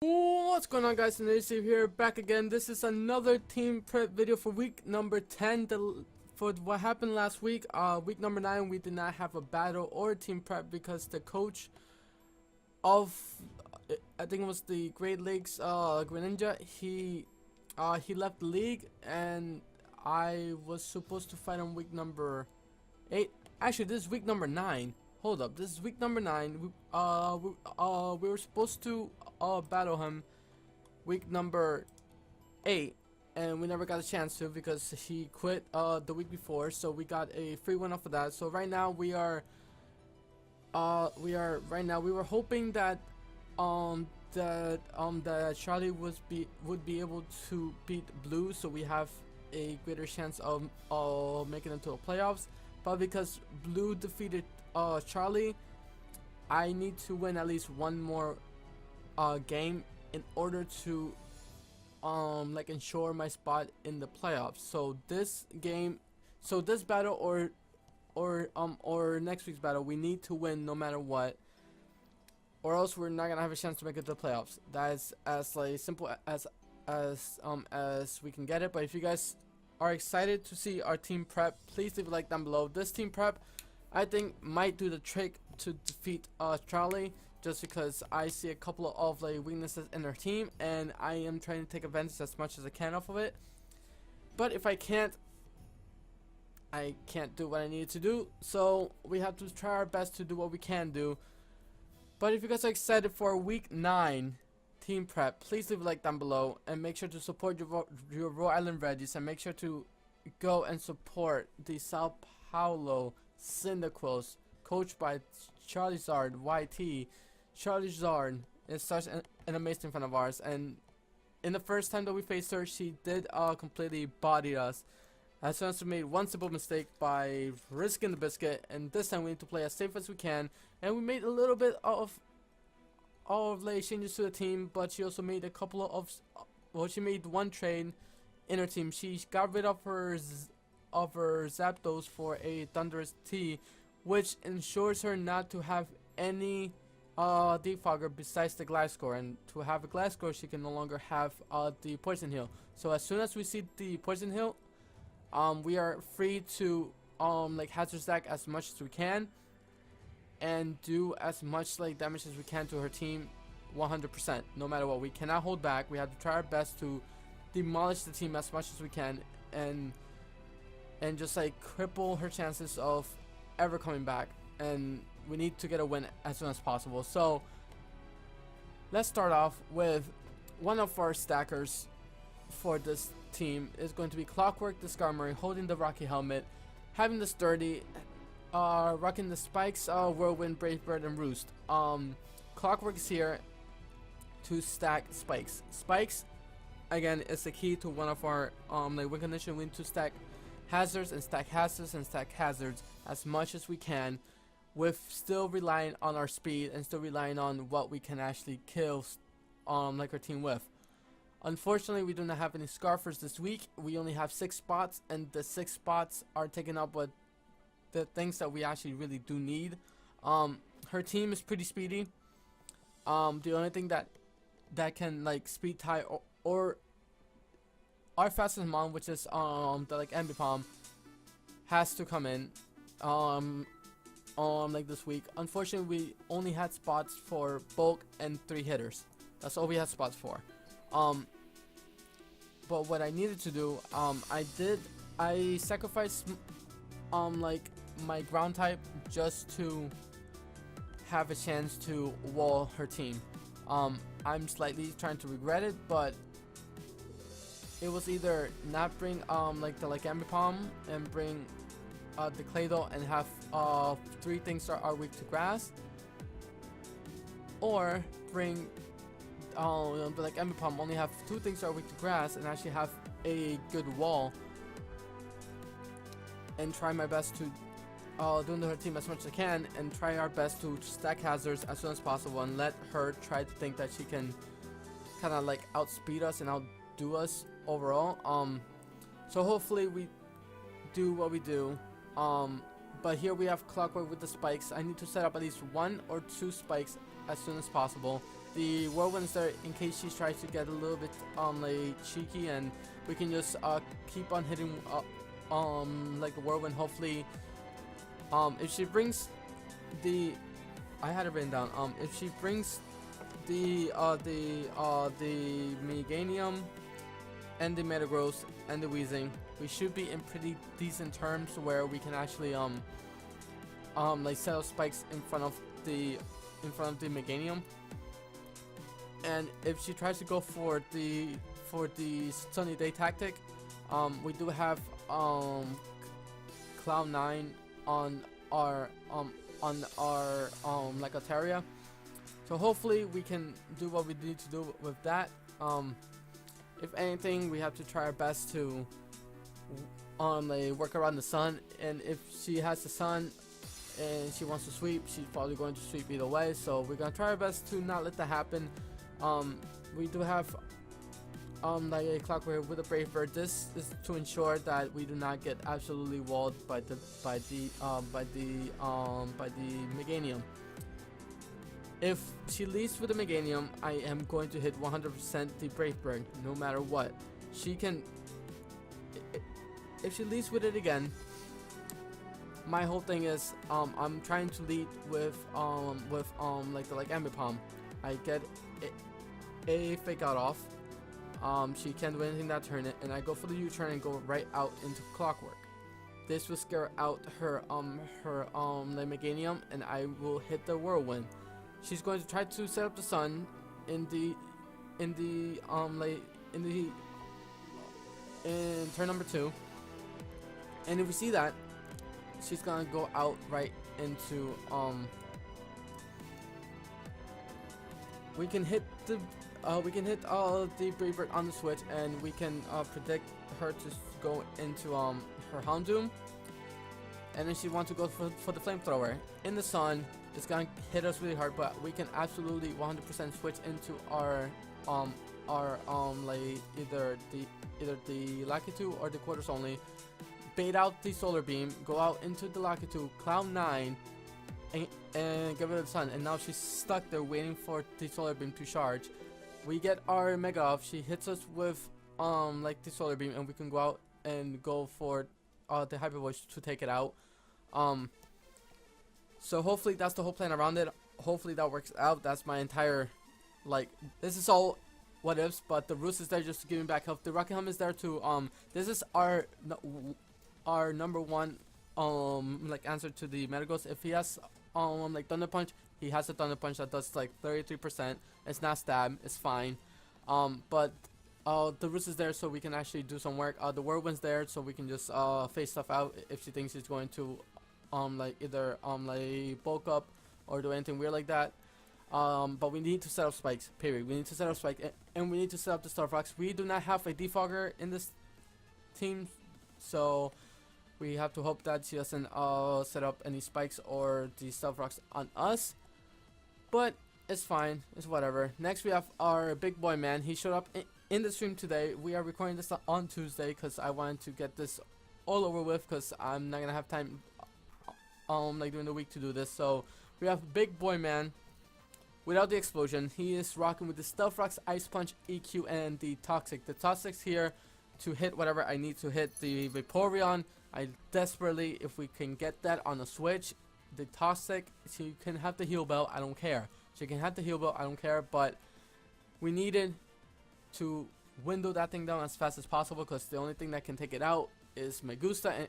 What's going on, guys? Regis here, back again. This is another team prep video for week number 10. For what happened last week, week number 9, we did not have a battle or a team prep because the coach of, I think it was the Great Lakes Greninja, he left the league, and I was supposed to fight on week number 8. Actually, this is week number 9. Hold up, this is week number 9. We were supposed to battle him week number 8, and we never got a chance to because he quit the week before, so we got a free win off of that. So right now we were hoping that that Charlie would be able to beat Blue, so we have a greater chance of making it to the playoffs. But because Blue defeated Charlie, I need to win at least one more game in order to like ensure my spot in the playoffs. So this battle or next week's battle, we need to win no matter what, or else we're not gonna have a chance to make it to the playoffs. That is as like simple as we can get it. But if you guys are excited to see our team prep, please leave a like down below. This team prep, I think, might do the trick to defeat Charlie, just because I see a couple of like weaknesses in our team, and I am trying to take advantage as much as I can off of it. But if I can't do what I need to do, so we have to try our best to do what we can do. But if you guys are excited for week 9 team prep, please leave a like down below, and make sure to support your Rhode Island Regis, and make sure to go and support the Sao Paulo Cyndaquils, coached by CharliZard YT. CharliZard is such an amazing fan of ours, and in the first time that we faced her, she did completely body us. As soon as we made one simple mistake by risking the biscuit, and this time we need to play as safe as we can. And we made a little bit of like changes to the team, but she also made a couple of she made one trade in her team. She got rid of her Zapdos for a Thunderous T, which ensures her not to have any defogger besides the Gliscor, and to have a Gliscor she can no longer have the Poison Heal. So as soon as we see the Poison Heal, we are free to like hazard stack as much as we can and do as much like damage as we can to her team 100%, no matter what. We cannot hold back. We have to try our best to demolish the team as much as we can, and just like cripple her chances of ever coming back. And we need to get a win as soon as possible. So let's start off with one of our stackers for this team. Is going to be Clockwork the Skarmory, holding the Rocky helmet, having the Sturdy, rocking the Spikes, Whirlwind, Brave Bird, and Roost. Clockwork is here to stack Spikes. Spikes, again, is the key to one of our like win condition. We need to stack hazards and stack hazards and stack hazards as much as we can, with still relying on our speed and still relying on what we can actually kill like our team with. Unfortunately, we do not have any Scarfers this week. We only have 6 spots, and the 6 spots are taken up with the things that we actually really do need. Her team is pretty speedy. The only thing that can like speed tie or our fastest Mon, which is the like Ambipom, has to come in like this week. Unfortunately, we only had spots for bulk and 3 hitters. That's all we had spots for. But what I needed to do, I sacrificed like my ground type just to have a chance to wall her team. I'm slightly trying to regret it, but it was either not bring like the Ambipom and bring the Claydol and have 3 things that are weak to grass, or bring but like Ambipom only have 2 things that are weak to grass and actually have a good wall, and try my best to do into her team as much as I can, and try our best to stack hazards as soon as possible, and let her try to think that she can kind of like outspeed us and outdo us overall. So hopefully we do what we do. But here we have Clockwork with the spikes. I need to set up at least 1 or 2 spikes as soon as possible the whirlwind's there in case she tries to get a little bit like cheeky, and we can just keep on hitting like the whirlwind. Hopefully, if she brings the, I had it written down. If she brings the Meganium and the Metagross and the Weezing, we should be in pretty decent terms where we can actually like set up spikes in front of the Meganium. And if she tries to go for the sunny day tactic, we do have Cloud9 on our like Altaria. So hopefully we can do what we need to do with that. If anything, we have to try our best to like work around the sun, and if she has the sun and she wants to sweep, she's probably going to sweep either way, so we're gonna try our best to not let that happen. We do have like a clockwork with a brave bird. This is to ensure that we do not get absolutely walled by the Meganium. If she leads with the Meganium, I am going to hit 100% the brave bird no matter what. She can, if she leads with it again, my whole thing is I'm trying to lead with like Ambipom. I get a fake out off. She can't do anything that turn, and I go for the U-turn and go right out into Clockwork. This will scare out her like Meganium, and I will hit the Whirlwind. She's going to try to set up the sun in turn number 2, and if we see that, she's gonna go out right into we can hit the Brave Bird on the switch, and we can predict her to go into her Houndoom, and then she wants to go for the Flamethrower in the sun. It's gonna hit us really hard, but we can absolutely 100% switch into our like either the Lakitu or the Quarters Only, bait out the Solar Beam, go out into the Lakitu, Cloud9, and get rid of the sun. And now she's stuck there waiting for the Solar Beam to charge. We get our Mega off. She hits us with like the Solar Beam, and we can go out and go for the Hyper Voice to take it out. So hopefully that's the whole plan around it. Hopefully that works out. That's my entire, like, this is all what ifs, but the Roost is there just to give me back health. The Rocket Helm is there to this is our number one like answer to the Metagross. If he has like Thunder Punch, he has a Thunder Punch that does like 33%. It's not stab, it's fine. But the Roost is there so we can actually do some work. The Whirlwind's there so we can just face stuff out if she thinks she's going to like either like bulk up or do anything weird like that. But we need to set up spikes, period. We need to set up spike, and we need to set up the Star Fox. We do not have a defogger in this team, so we have to hope that she doesn't set up any spikes or the Star Fox on us. But it's fine, it's whatever. Next we have our big boy man. He showed up in the stream today. We are recording this on Tuesday because I wanted to get this all over with, because I'm not gonna have time like during the week to do this. So we have big boy man without the explosion. He is rocking with the Stealth Rocks, Ice Punch, EQ, and the Toxic. The Toxic's here to hit whatever I need to hit. The Vaporeon, I desperately, if we can get that on the switch. The Toxic, she can have the Heal Bell, I don't care. She can have the Heal Bell, I don't care, but we needed to window that thing down as fast as possible, because the only thing that can take it out is Megusta,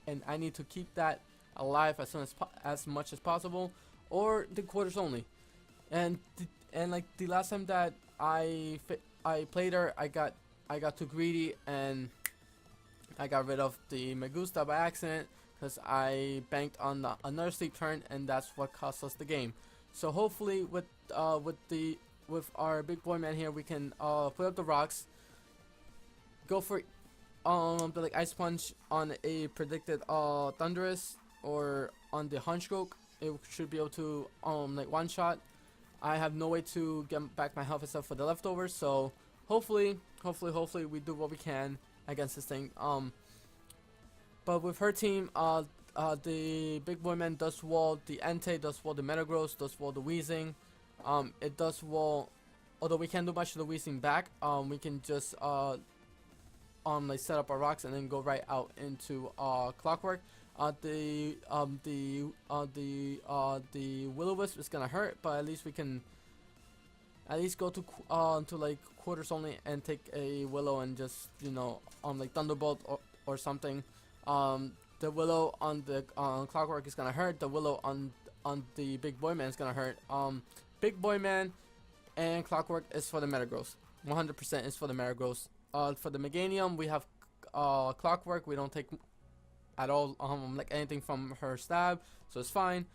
and I need to keep that alive as soon as much as possible, or the Quarters Only. And like the last time that I played her, I got too greedy and I got rid of the Megusta by accident, because I banked on another sleep turn, and that's what cost us the game. So hopefully with our big boy man here, we can put up the rocks, go for the like Ice Punch on a predicted Thunderous, or on the Hunchgoat. It should be able to like one shot. I have no way to get back my health except for the leftovers, so hopefully we do what we can against this thing. But with her team, the big boy man does wall the Entei, does wall the Metagross, does wall the Weezing. it does will, although we can't do much to the weezing back, we can just like set up our rocks and then go right out into clockwork. The Will-O-Wisp is gonna hurt, but at least we can at least go to like quarters only and take a Willow and just, you know, like Thunderbolt or something. The Willow on the clockwork is gonna hurt. The Willow on the Big Boy Man is gonna hurt. Big Boy Man and clockwork is for the Metagross. 100% is for the Metagross. For the Meganium, we have clockwork. We don't take at all like anything from her stab, so it's fine.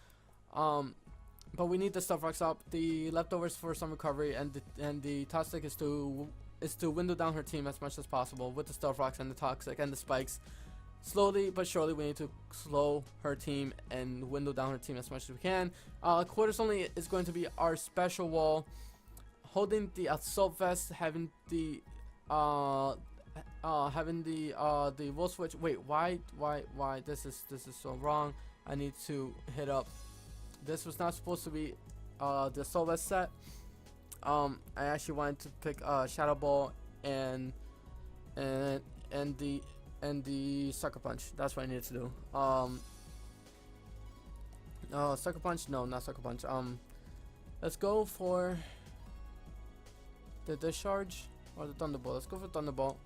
But we need the Stuff Rocks up. The leftovers for some recovery, and the Toxic is to window down her team as much as possible with the Stuff Rocks and the Toxic and the Spikes. Slowly but surely, we need to slow her team and window down her team as much as we can. Quarters only is going to be our special wall, holding the Assault Vest, having the Volt Switch. Wait, why? This is so wrong. I need to hit up. This was not supposed to be the Assault Vest set. I actually wanted to pick Shadow Ball and the Sucker Punch. That's what I needed to do. Sucker Punch? No, not Sucker Punch. Let's go for the Discharge or the Thunderbolt. Let's go for Thunderbolt.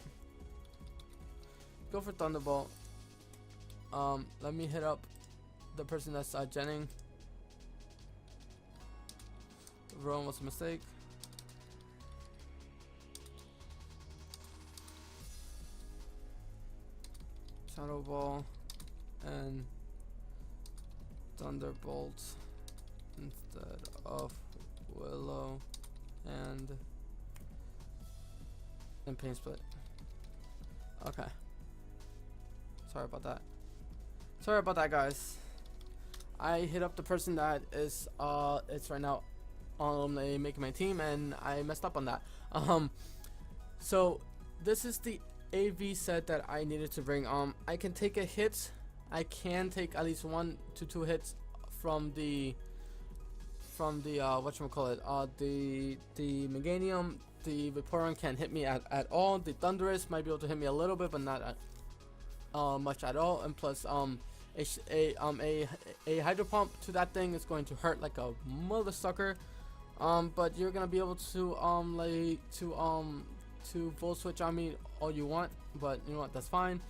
Go for Thunderbolt. Let me hit up the person that's genning. Rome was a mistake. Shadow Ball and Thunderbolt instead of Willow and Pain Split. Okay. Sorry about that. Sorry about that, guys. I hit up the person that is it's right now making my team, and I messed up on that. So this is the AV set that I needed to bring. I can take a hit. I can take at least 1 to 2 hits from the whatchamacallit, the Meganium. The Vaporeon can't hit me at all. The Thundurus might be able to hit me a little bit, but not much at all. And plus a Hydro Pump to that thing is going to hurt like a mother sucker. But you're gonna be able to Volt Switch on me all you want, but you know what, that's fine.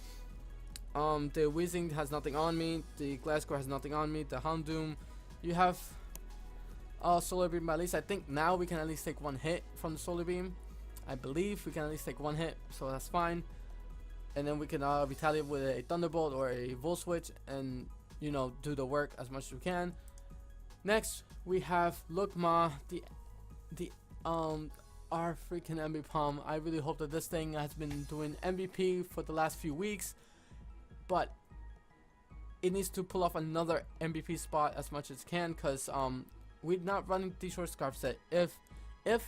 The Weezing has nothing on me. The Glasgow has nothing on me. The Houndoom, you have Solar Beam. At least I think now we can at least take 1 hit from the Solar Beam. I believe we can at least take 1 hit, so that's fine. And then we can retaliate with a Thunderbolt or a Volt Switch, and you know, do the work as much as we can. Next we have Lukma, our freaking MVP. I really hope that this thing has been doing MVP for the last few weeks, but it needs to pull off another MVP spot as much as it can, because we're not running the Short Scarf set. If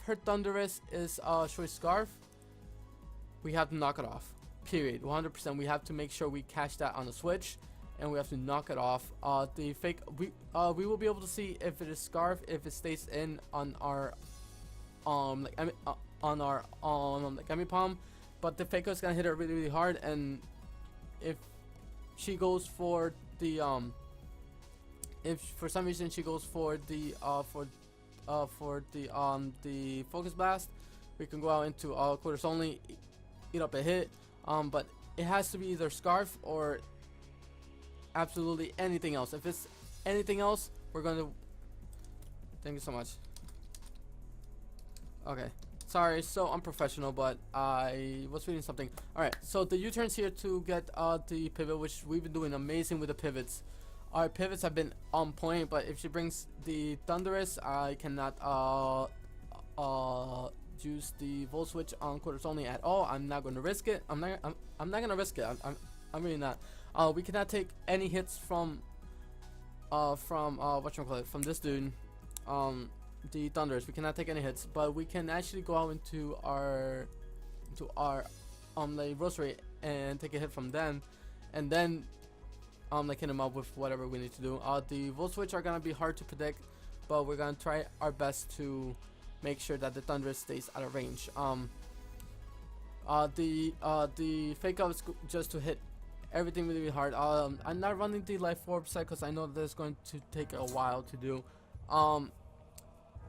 her Thundurus is Short Scarf, we have to knock it off. Period. 100%. We have to make sure we catch that on the switch, and we have to knock it off. The fake, we will be able to see if it is Scarf, if it stays in on our like Emipalm, but the Faker is gonna hit her really, really hard. And if she goes for the if for some reason she goes for the Focus Blast, we can go out into quarters only, eat up a hit. But it has to be either Scarf or absolutely anything else. If it's anything else, we're going to... Thank you so much. Okay. Sorry, so unprofessional, but I was reading something. Alright, so the U-turns here to get the pivot, which we've been doing amazing with the pivots. Our pivots have been on point, but if she brings the Thundurus, I cannot use the Volt Switch on quarters only at all. I'm not going to risk it. I'm not going to risk it. I'm really not. We cannot take any hits from whatchamacallit, from this dude, the Thundurus. We cannot take any hits, but we can actually go out into our like Rosary and take a hit from them, and then like hit him up with whatever we need to do. The Volt Switch are gonna be hard to predict, but we're gonna try our best to make sure that the Thunderous stays out of range. The fake out is just to hit everything really, really hard. I'm not running the life orb set because I know that it's going to take a while to do.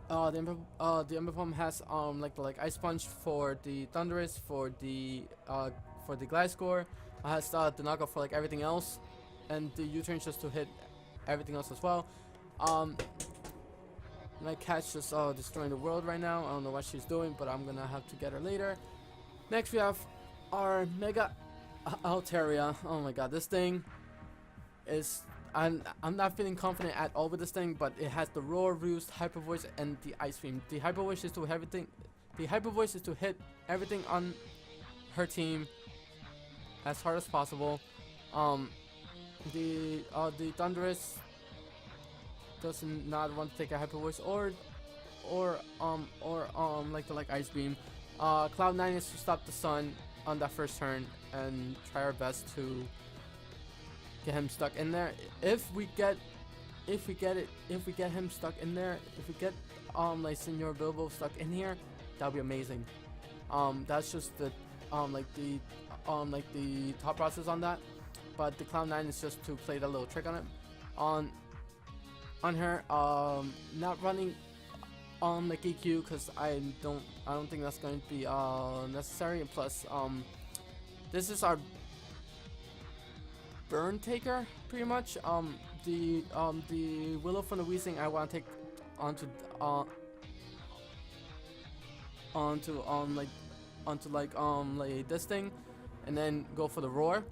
The Ember Pump has like Ice Punch for the Thunderous, for the Gliscor. Has the knockoff for like everything else, and the U-turn just to hit everything else as well. My cat's just destroying the world right now. I don't know what she's doing, but I'm gonna have to get her later. Next we have our Mega Altaria. Oh my god, this thing is... I'm not feeling confident at all with this thing, but it has the Roar, Roost, Hyper Voice, and the Ice Beam. The Hyper Voice is to everything. The Hyper Voice is to hit everything on her team as hard as possible. The Thunderous does not want to take a Hyper Voice or like Ice Beam. Cloud9 is to stop the Sun on that first turn and try our best to get him stuck in there. If we get him stuck in there, if we get like Senor Bilbo stuck in here, that'll be amazing. That's just the the thought process on that. But the Cloud9 is just to play that little trick on it, on her. Not running like EQ because I don't think that's going to be necessary. And plus, this is our burn taker pretty much. The Willow from the Weezing I want to take onto like this thing, and then go for the Roar.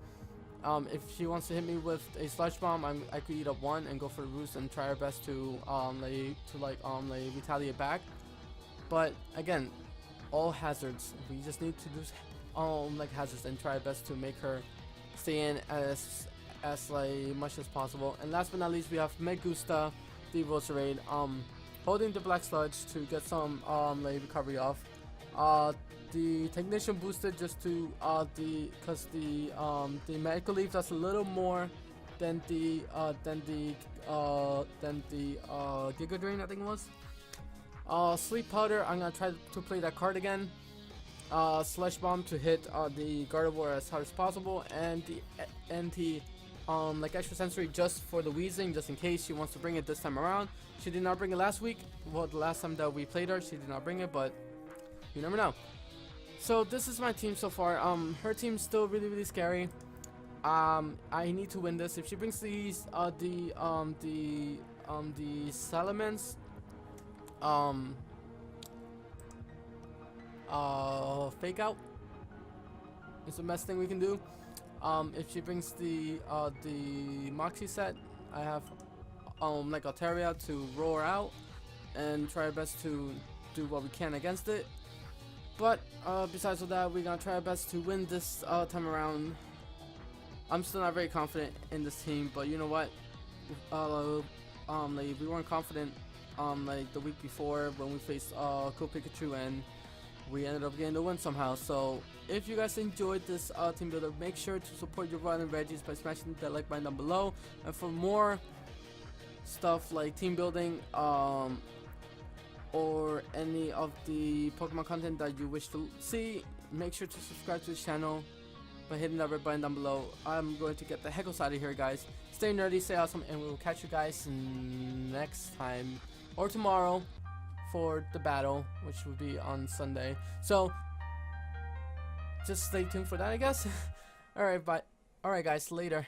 If she wants to hit me with a Sludge Bomb, I could eat up one and go for the Roost and try our best to retaliate back. But again, all hazards. We just need to do hazards and try our best to make her stay in as much as possible. And last but not least, we have Megusta, the Roserade, holding the Black Sludge to get some recovery off. The Technician boosted just to because the Medical Leaf does a little more than the Giga Drain, I think it was. Sleep Powder, I'm gonna try to play that card again. Slush Bomb to hit the Gardevoir as hard as possible, and the Extra Sensory just for the Weezing, just in case she wants to bring it this time around. She did not bring it last week. Well, the last time that we played her, she did not bring it, but you never know. So this is my team so far. Her team's still really, really scary. I need to win this. If she brings these the Salamence, Fake Out is the best thing we can do. If she brings the Moxie set, I have like Altaria to roar out and try our best to do what we can against it. But besides all that, we're gonna try our best to win this time around. I'm still not very confident in this team, but you know what? We weren't confident like the week before when we faced Cool Pikachu, and we ended up getting the win somehow. So if you guys enjoyed this team builder, make sure to support your Rhode and Regis by smashing that like button down below. And for more stuff like team building, or any of the Pokemon content that you wish to see, make sure to subscribe to this channel by hitting that red button down below. I'm going to get the heck out of here, guys. Stay nerdy, stay awesome, and we will catch you guys next time or tomorrow for the battle, which will be on Sunday. So just stay tuned for that, I guess. Alright, bye. Alright guys, later.